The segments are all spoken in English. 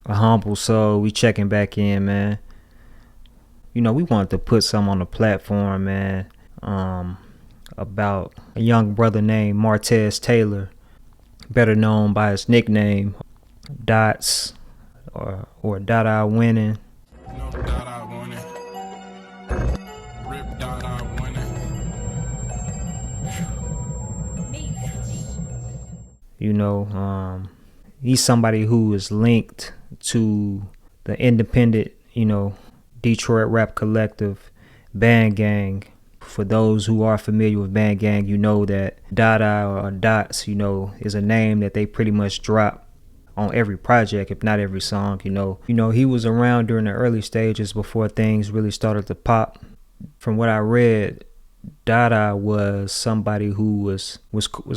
AHumbleSoul. We checking back in, man. You know, we wanted to put some on the platform, man, about a young brother named Martez Taylor, better known by his nickname Dots or DaDa Winning. No DaDa winning. Rip DaDa winning. You know, he's somebody who is linked to the independent, Detroit rap collective BandGang. For those who are familiar with BandGang, you know that DaDa or Dots, is a name that they pretty much drop on every project, if not every song. He was around during the early stages before things really started to pop. From what I read, DaDa was somebody who was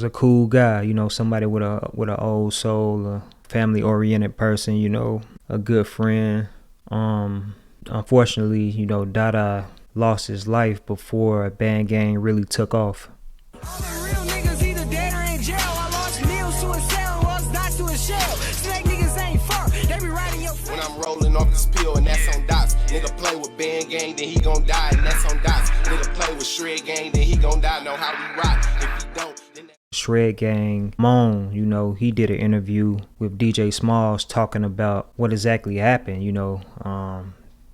a cool guy, somebody with an old soul, a family-oriented person, a good friend. Unfortunately, DaDa lost his life before BandGang really took off. When I'm rolling off this pill and that's on Dots. Nigga play with BandGang, then he gon' die, and that's on Dots. Nigga play with Shred Gang, then he gon' die. Know how we rock. If he don't, then Shred Gang Moan, he did an interview with DJ Smalls talking about what exactly happened,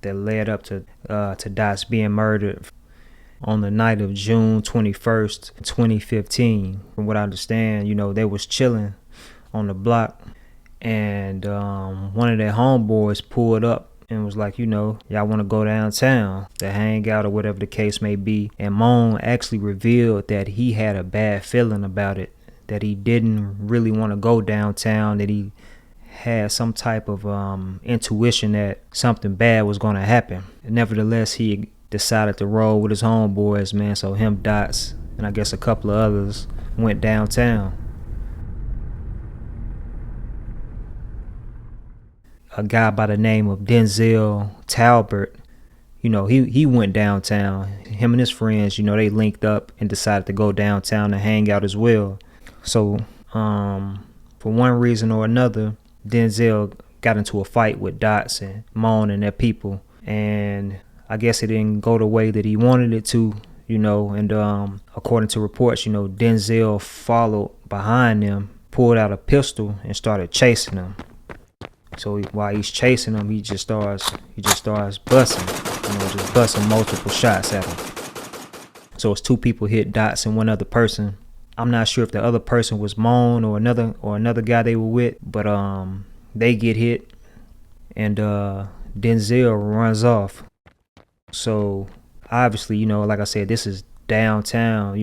that led up to Dots being murdered on the night of June 21st, 2015. From what I understand, they was chilling on the block, and one of their homeboys pulled up and was like, y'all want to go downtown to hang out or whatever the case may be. And Moan actually revealed that he had a bad feeling about it, that he didn't really want to go downtown, that he had some type of intuition that something bad was going to happen. Nevertheless, he decided to roll with his homeboys, man. So him, Dots, and I guess a couple of others went downtown. A guy by the name of Denzel Talbert, he went downtown. Him and his friends, they linked up and decided to go downtown and hang out as well. So for one reason or another, Denzel got into a fight with Dots and Moan and their people, and I guess it didn't go the way that he wanted it to, and according to reports, Denzel followed behind them, pulled out a pistol and started chasing them. So while he's chasing them, he just starts busting, just busting multiple shots at him. So it's two people hit Dots and one other person. I'm not sure if the other person was Moan or another guy they were with, but they get hit, and Denzel runs off. So obviously, like I said, this is downtown.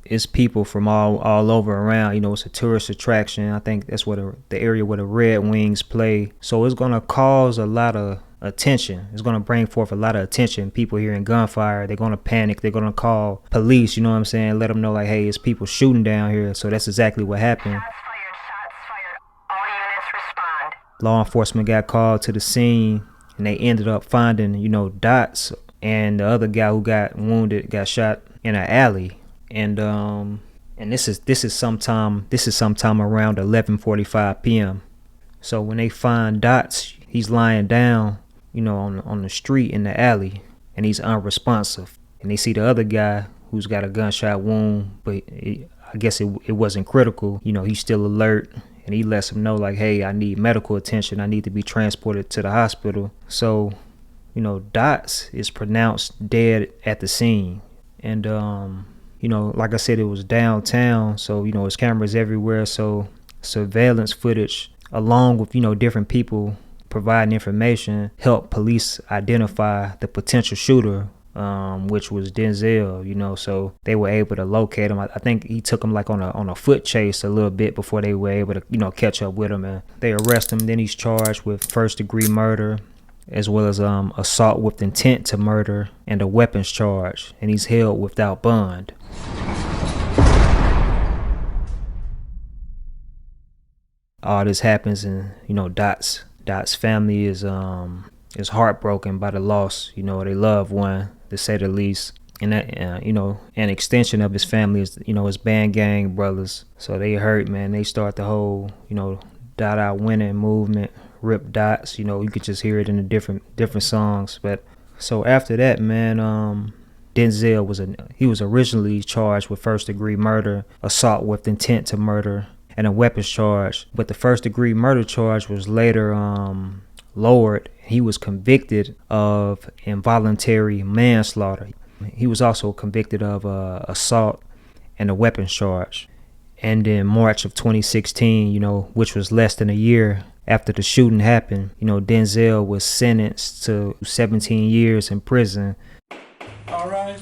It's people from all over around. It's a tourist attraction. I think that's where the area where the Red Wings play. So it's gonna cause a lot of attention. It's gonna bring forth a lot of attention. People hearing gunfire, they're gonna panic. They're gonna call police. You know what I'm saying? Let them know, like, hey, it's people shooting down here. So that's exactly what happened. Shots fired. All units respond. Law enforcement got called to the scene, and they ended up finding, Dots and the other guy who got wounded, got shot in an alley. And this is sometime around 11:45 p.m. So when they find Dots, he's lying down, on the street in the alley, and he's unresponsive. And they see the other guy who's got a gunshot wound, but I guess it wasn't critical. He's still alert, and he lets him know, like, hey, I need medical attention. I need to be transported to the hospital. So, Dots is pronounced dead at the scene. And like I said, it was downtown, so there's cameras everywhere. So surveillance footage, along with different people providing information, helped police identify the potential shooter, which was Denzel. So they were able to locate him. I think he took him like on a foot chase a little bit before they were able to catch up with him, and they arrest him. Then he's charged with first-degree murder, as well as assault with intent to murder and a weapons charge, and he's held without bond. All this happens, and Dot's family is heartbroken by the loss, of their loved one, to say the least. And that, an extension of his family is, his BandGang brothers. So they hurt, man. They start the whole, DaDa winning movement, Rip Dots. You know, you could just hear it in the different songs. But so after that, man, Denzel was originally charged with first-degree murder, assault with intent to murder, and a weapons charge. But the first-degree murder charge was later lowered. He was convicted of involuntary manslaughter. He was also convicted of assault and a weapons charge. And in March of 2016, you know, which was less than a year after the shooting happened, you know, Denzel was sentenced to 17 years in prison. All right.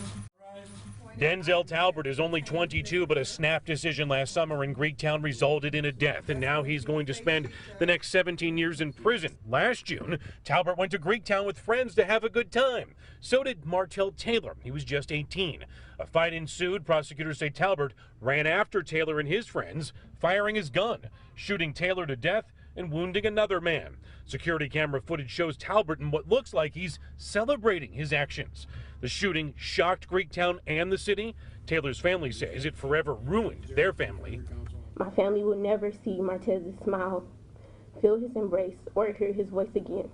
Denzel Talbert is only 22, but a snap decision last summer in Greektown resulted in a death, and now he's going to spend the next 17 years in prison. Last June, Talbert went to Greektown with friends to have a good time. So did Martell Taylor. He was just 18. A fight ensued. Prosecutors say Talbert ran after Taylor and his friends, firing his gun, shooting Taylor to death and wounding another man. Security camera footage shows Talbert in what looks like he's celebrating his actions. The shooting shocked Greektown and the city. Taylor's family says it forever ruined their family. My family will never see Martez's smile, feel his embrace, or hear his voice again.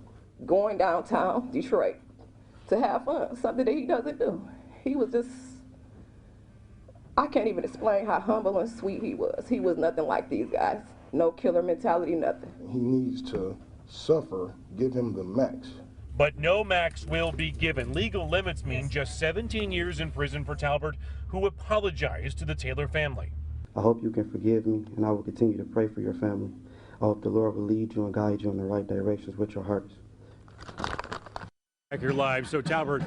Going downtown Detroit to have fun, something that he doesn't do. He was just, I can't even explain how humble and sweet he was. He was nothing like these guys. No killer mentality, nothing. He needs to suffer, give him the max. But no max will be given. Legal limits mean just 17 years in prison for Talbert, who apologized to the Taylor family. I hope you can forgive me, and I will continue to pray for your family. I hope the Lord will lead you and guide you in the right directions with your hearts. Back here live. So Talbert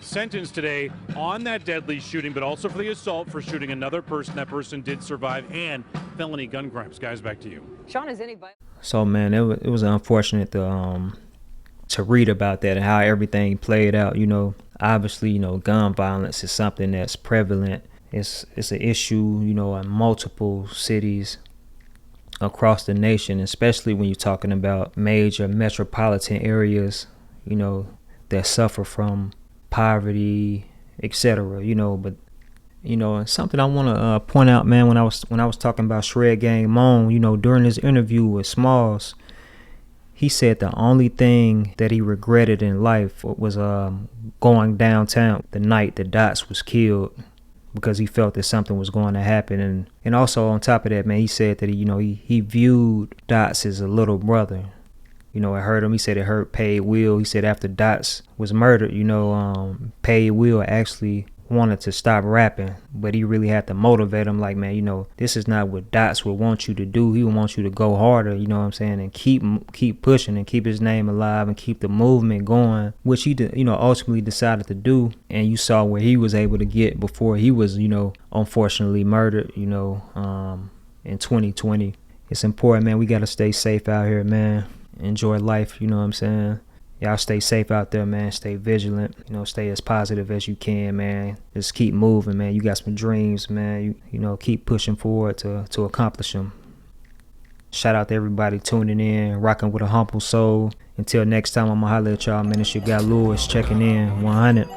sentenced today on that deadly shooting, but also for the assault for shooting another person. That person did survive, and felony gun crimes. Guys, back to you. Sean, is anybody? So man, it was unfortunate to read about that and how everything played out. You know, obviously, you know, gun violence is something that's prevalent. It's an issue, you know, in multiple cities across the nation, especially when you're talking about major metropolitan areas, you know, that suffer from poverty, etc. You know, but you know, something I want to point out, man, when I was talking about Shred Gang Moan, you know, during his interview with Smalls, he said the only thing that he regretted in life was going downtown the night that Dots was killed, because he felt that something was going to happen. And also on top of that, man, he said that he viewed Dots as a little brother. You know, it hurt him. He said it hurt Paid Will. He said after Dots was murdered, you know, Paid Will actually wanted to stop rapping, but he really had to motivate him, like, man, you know, this is not what Dots would want you to do. He would want you to go harder, you know what I'm saying, and keep pushing and keep his name alive and keep the movement going, which he, you know, ultimately decided to do. And you saw where he was able to get before he was, you know, unfortunately murdered, you know, in 2020. It's important, man. We got to stay safe out here, man. Enjoy life, you know what I'm saying. Y'all stay safe out there, man. Stay vigilant. You know, stay as positive as you can, man. Just keep moving, man. You got some dreams, man. You know, keep pushing forward to accomplish them. Shout out to everybody tuning in, rocking with AHumbleSoul. Until next time, I'm going to holler at y'all, man. It's your guy Lewis checking in 100.